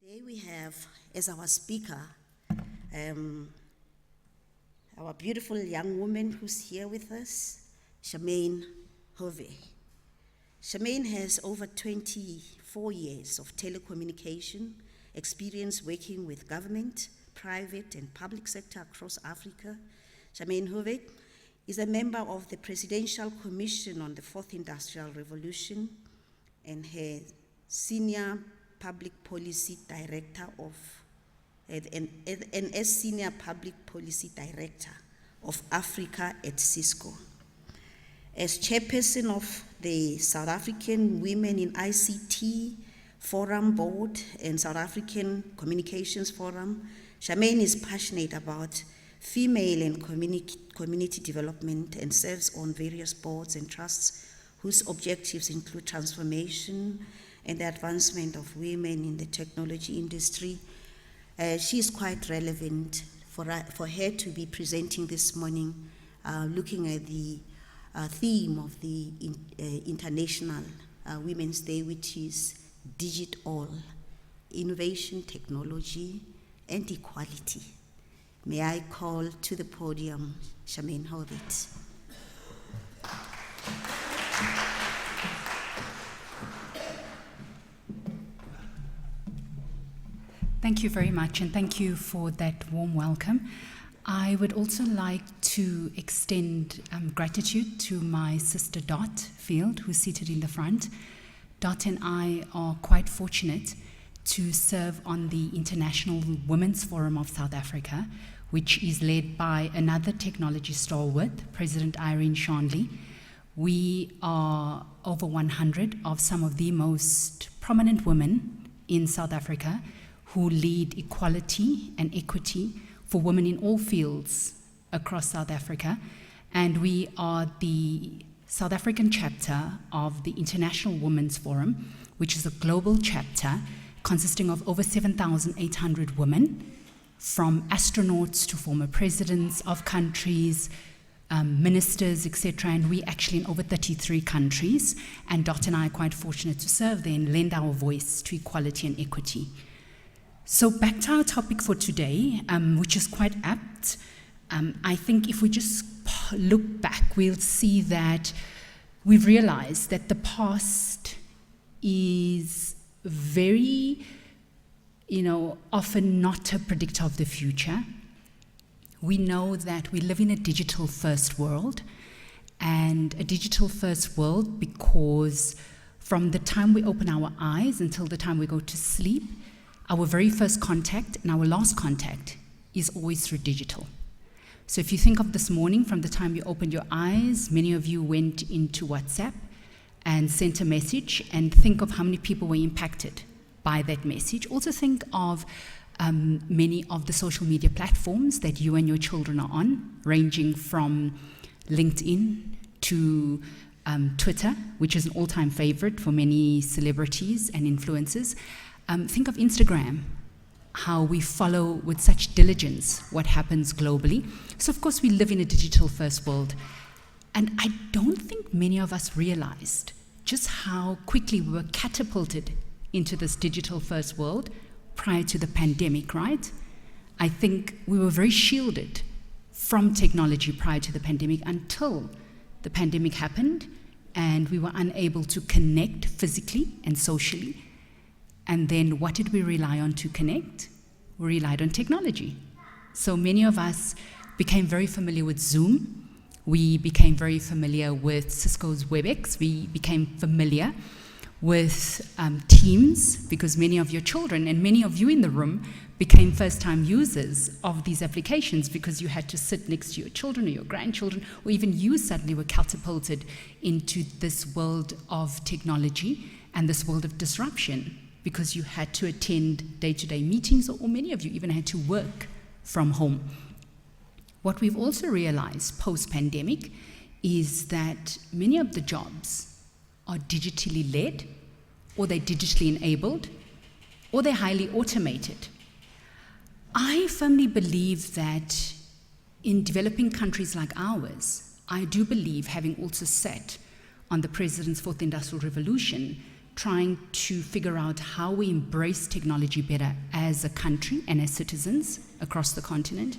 Today we have as our speaker our beautiful young woman who's here with us, Charmain Houvet. Charmain has over 24 years of telecommunication experience working with government, private and public sector across Africa. Charmain Houvet is a member of the Presidential Commission on the Fourth Industrial Revolution and her senior public policy director as senior public policy director of Africa at Cisco. As chairperson of the South African Women in ICT Forum Board and South African Communications Forum, Charmain is passionate about female and community development and serves on various boards and trusts whose objectives include transformation and the advancement of women in the technology industry. She is quite relevant for her to be presenting this morning, looking at the theme of the International Women's Day, which is Digital, Innovation, Technology, and Equality. May I call to the podium Charmain Houvet. Thank you very much, and thank you for that warm welcome. I would also like to extend gratitude to my sister Dot Field, who's seated in the front. Dot and I are quite fortunate to serve on the International Women's Forum of South Africa, which is led by another technology stalwart, President Irene Shanley. We are over 100 of some of the most prominent women in South Africa who lead equality and equity for women in all fields across South Africa. And we are the South African chapter of the International Women's Forum, which is a global chapter consisting of over 7,800 women, from astronauts to former presidents of countries, ministers, etc. And we actually in over 33 countries. And Dot and I are quite fortunate to serve there and lend our voice to equality and equity. So back to our topic for today, which is quite apt. I think if we just look back, we'll see that we've realized that the past is very, often not a predictor of the future. We know that we live in a digital first world, and a digital first world because from the time we open our eyes until the time we go to sleep, our very first contact and our last contact is always through digital. So if you think of this morning, from the time you opened your eyes, many of you went into WhatsApp and sent a message, and think of how many people were impacted by that message. Also think of many of the social media platforms that you and your children are on, ranging from LinkedIn to Twitter, which is an all-time favorite for many celebrities and influencers. Think of Instagram, how we follow with such diligence what happens globally. So of course we live in a digital first world. And I don't think many of us realized just how quickly we were catapulted into this digital first world prior to the pandemic, right? I think we were very shielded from technology prior to the pandemic until the pandemic happened and we were unable to connect physically and socially. And then what did we rely on to connect? We relied on technology. So many of us became very familiar with Zoom. We became very familiar with Cisco's WebEx. We became familiar with Teams, because many of your children and many of you in the room became first-time users of these applications because you had to sit next to your children or your grandchildren, or even you suddenly were catapulted into this world of technology and this world of disruption, because you had to attend day-to-day meetings, or many of you even had to work from home. What we've also realized post-pandemic is that many of the jobs are digitally led, or they're digitally enabled, or they're highly automated. I firmly believe that in developing countries like ours, I do believe, having also sat on the President's Fourth Industrial Revolution, trying to figure out how we embrace technology better as a country and as citizens across the continent.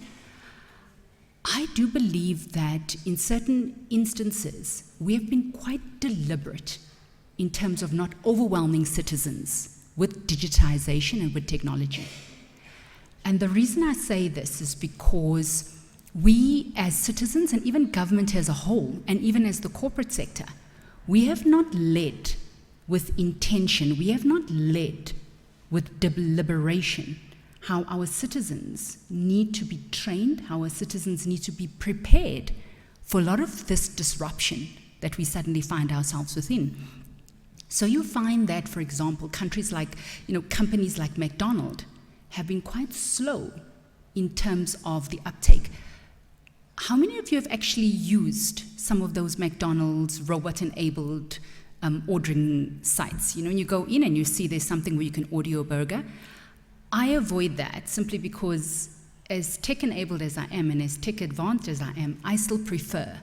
I do believe that in certain instances, we have been quite deliberate in terms of not overwhelming citizens with digitization and with technology. And the reason I say this is because we as citizens, and even government as a whole, and even as the corporate sector, we have not led with intention, we have not led with deliberation how our citizens need to be trained, how our citizens need to be prepared for a lot of this disruption that we suddenly find ourselves within. So you find that, for example, companies like McDonald's have been quite slow in terms of the uptake. How many of you have actually used some of those McDonald's robot-enabled ordering sites? You know, you go in and you see there's something where you can order your burger. I avoid that simply because as tech-enabled as I am and as tech-advanced as I am, I still prefer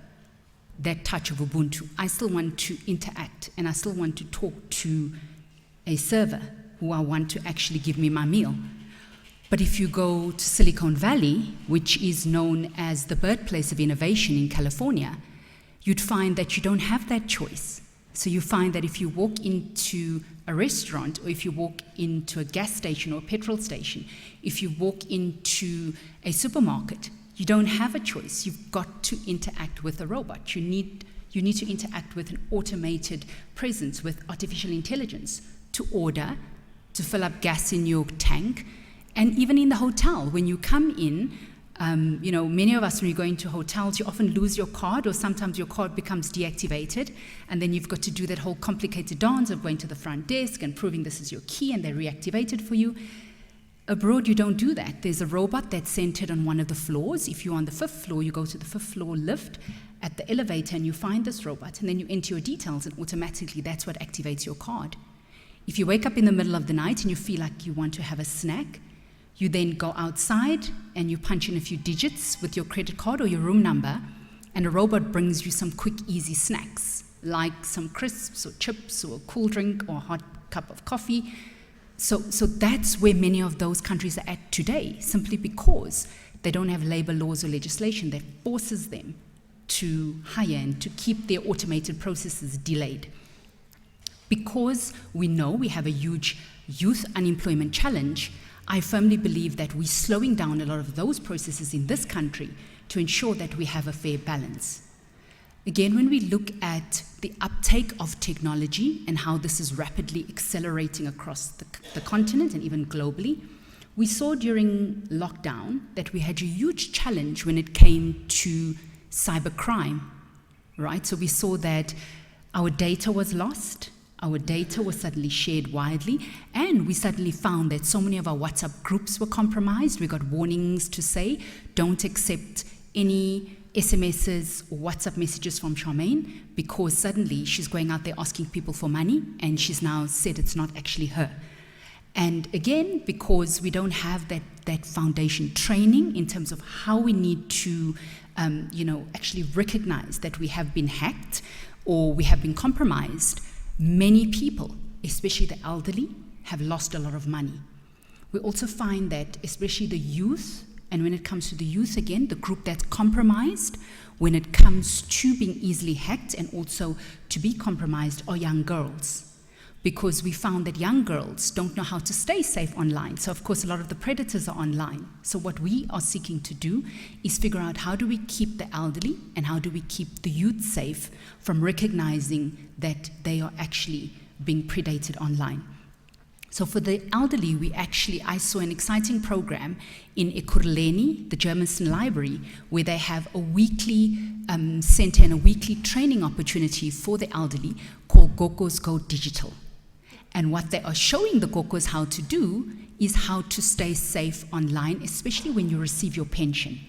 that touch of Ubuntu. I still want to interact and I still want to talk to a server who I want to actually give me my meal. But if you go to Silicon Valley, which is known as the birthplace of innovation in California, you'd find that you don't have that choice. So you find that if you walk into a restaurant, or if you walk into a gas station or a petrol station, if you walk into a supermarket, you don't have a choice. You've got to interact with a robot. You need to interact with an automated presence, with artificial intelligence, to order, to fill up gas in your tank. And even in the hotel, when you come in, many of us, when you go into hotels, you often lose your card, or sometimes your card becomes deactivated, and then you've got to do that whole complicated dance of going to the front desk and proving this is your key, and they reactivate it for you. Abroad, you don't do that. There's a robot that's centered on one of the floors. If you're on the 5th floor, you go to the 5th floor lift at the elevator, and you find this robot, and then you enter your details, and automatically that's what activates your card. If you wake up in the middle of the night and you feel like you want to have a snack, you then go outside and you punch in a few digits with your credit card or your room number, and a robot brings you some quick, easy snacks, like some crisps or chips or a cool drink or a hot cup of coffee. So that's where many of those countries are at today, simply because they don't have labor laws or legislation that forces them to hire and to keep their automated processes delayed. Because we know we have a huge youth unemployment challenge, I firmly believe that we're slowing down a lot of those processes in this country to ensure that we have a fair balance. Again, when we look at the uptake of technology and how this is rapidly accelerating across the continent and even globally, we saw during lockdown that we had a huge challenge when it came to cybercrime, right? So we saw that our data was lost, our data was suddenly shared widely, and we suddenly found that so many of our WhatsApp groups were compromised. We got warnings to say, don't accept any SMSs or WhatsApp messages from Charmain, because suddenly she's going out there asking people for money, and she's now said it's not actually her. And again, because we don't have that foundation training in terms of how we need to actually recognize that we have been hacked or we have been compromised, many people, especially the elderly, have lost a lot of money. We also find that especially the youth, and when it comes to the youth, again, the group that's compromised when it comes to being easily hacked and also to be compromised, are young girls. Because we found that young girls don't know how to stay safe online. So of course a lot of the predators are online. So what we are seeking to do is figure out, how do we keep the elderly and how do we keep the youth safe from recognizing that they are actually being predated online. So for the elderly, I saw an exciting program in Ekurhuleni, the Germiston Library, where they have a weekly center and a weekly training opportunity for the elderly called Gokos Go Digital. And what they are showing the Gokos how to do is how to stay safe online, especially when you receive your pension.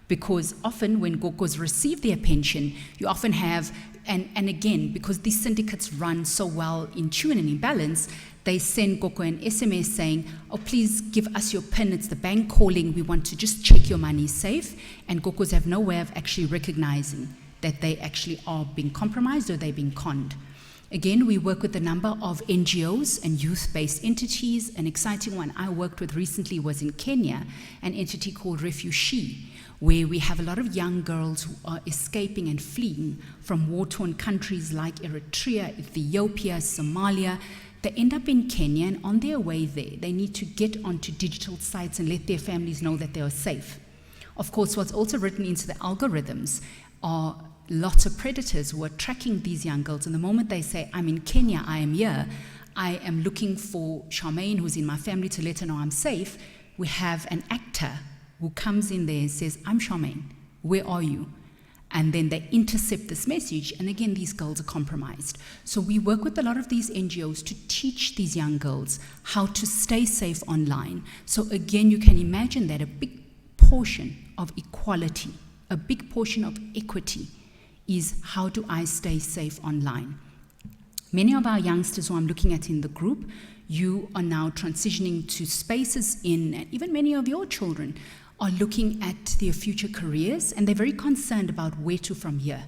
Because often when Gokos receive their pension, you often have, and again, because these syndicates run so well in tune and in balance, they send Goko an SMS saying, oh, please give us your PIN, it's the bank calling, we want to just check your money is safe. And Gokos have no way of actually recognizing that they actually are being compromised or they're being conned. Again, we work with a number of NGOs and youth-based entities. An exciting one I worked with recently was in Kenya, an entity called Refugee, where we have a lot of young girls who are escaping and fleeing from war-torn countries like Eritrea, Ethiopia, Somalia. They end up in Kenya, and on their way there, they need to get onto digital sites and let their families know that they are safe. Of course, what's also written into the algorithms are lots of predators who are tracking these young girls. And the moment they say, I'm in Kenya, I am here, I am looking for Charmain, who's in my family, to let her know I'm safe, we have an actor who comes in there and says, I'm Charmain, where are you? And then they intercept this message, and again, these girls are compromised. So we work with a lot of these NGOs to teach these young girls how to stay safe online. So again, you can imagine that a big portion of equality, a big portion of equity is how do I stay safe online. Many of our youngsters who I'm looking at in the group, you are now transitioning to spaces in, and even many of your children are looking at their future careers, and they're very concerned about where to from here.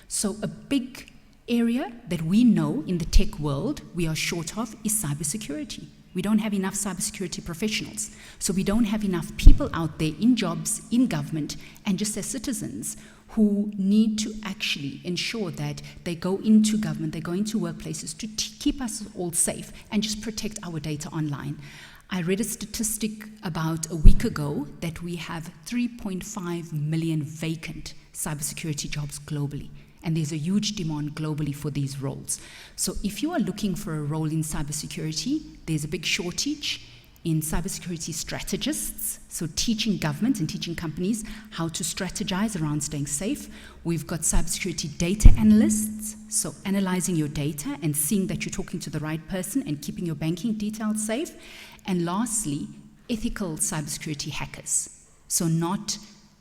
So a big area that we know in the tech world we are short of is cybersecurity. We don't have enough cybersecurity professionals. So we don't have enough people out there in jobs, in government, and just as citizens who need to actually ensure that they go into government, they go into workplaces to keep us all safe and just protect our data online. I read a statistic about a week ago that we have 3.5 million vacant cybersecurity jobs globally. And there's a huge demand globally for these roles. So if you are looking for a role in cybersecurity, there's a big shortage in cybersecurity strategists, so teaching governments and teaching companies how to strategize around staying safe. We've got cybersecurity data analysts, so analyzing your data and seeing that you're talking to the right person and keeping your banking details safe. And lastly, ethical cybersecurity hackers. So not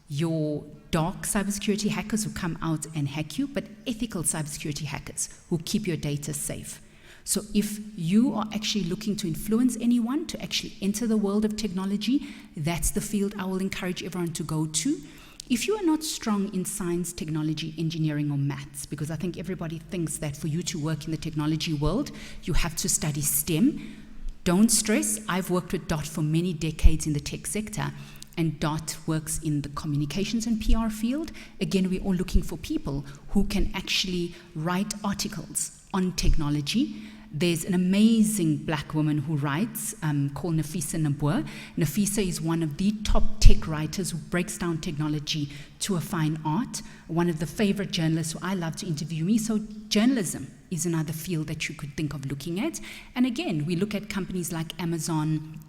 your dark cybersecurity hackers who come out and hack you, but ethical cybersecurity hackers who keep your data safe. So if you are actually looking to influence anyone to actually enter the world of technology, that's the field I will encourage everyone to go to. If you are not strong in science, technology, engineering, or maths, because I think everybody thinks that for you to work in the technology world, you have to study STEM. Don't stress. I've worked with Dot for many decades in the tech sector, and Dot works in the communications and PR field. Again, we're all looking for people who can actually write articles on technology. There's an amazing black woman who writes called Nafisa Nabua. Nafisa is one of the top tech writers who breaks down technology to a fine art. One of the favorite journalists who I love to interview me. So journalism is another field that you could think of looking at. And again, we look at companies like Amazon,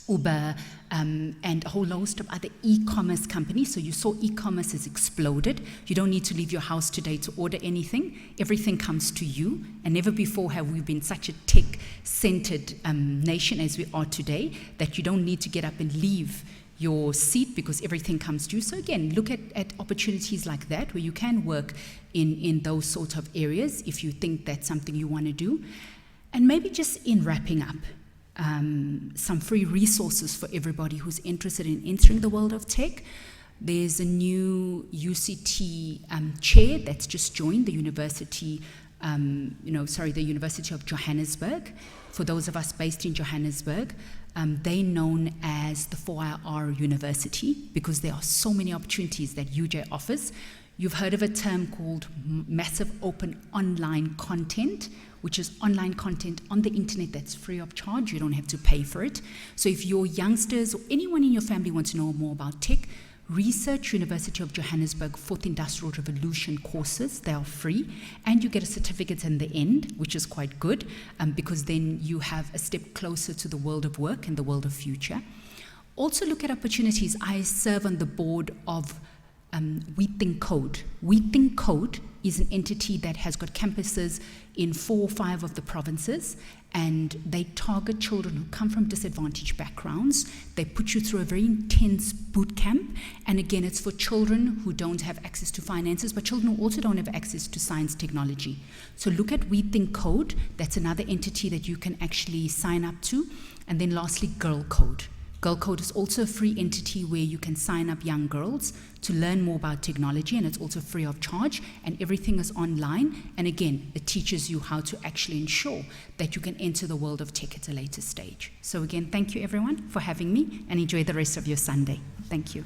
Uber, and a whole host of other e-commerce companies. So you saw e-commerce has exploded. You don't need to leave your house today to order anything. Everything comes to you. And never before have we been such a tech-centered nation as we are today, that you don't need to get up and leave your seat because everything comes to you. So again, look at opportunities like that where you can work in those sort of areas if you think that's something you want to do. And maybe just in wrapping up, some free resources for everybody who's interested in entering the world of tech. There's a new UCT chair that's just joined the University, the University of Johannesburg. For those of us based in Johannesburg, they're known as the 4IR University because there are so many opportunities that UJ offers. You've heard of a term called massive open online content, which is online content on the internet that's free of charge. You don't have to pay for it. So if your youngsters or anyone in your family wants to know more about tech, research University of Johannesburg Fourth Industrial Revolution courses. They are free, and you get a certificate in the end, which is quite good because then you have a step closer to the world of work and the world of future. Also look at opportunities. I serve on the board of We Think Code. We Think Code is an entity that has got campuses in 4 or 5 of the provinces, and they target children who come from disadvantaged backgrounds. They put you through a very intense boot camp, and again, it's for children who don't have access to finances, but children who also don't have access to science technology. So look at We Think Code. That's another entity that you can actually sign up to. And then lastly, Girl Code. Girl Code is also a free entity where you can sign up young girls to learn more about technology, and it's also free of charge, and everything is online. And again, it teaches you how to actually ensure that you can enter the world of tech at a later stage. So again, thank you everyone for having me, and enjoy the rest of your Sunday. Thank you.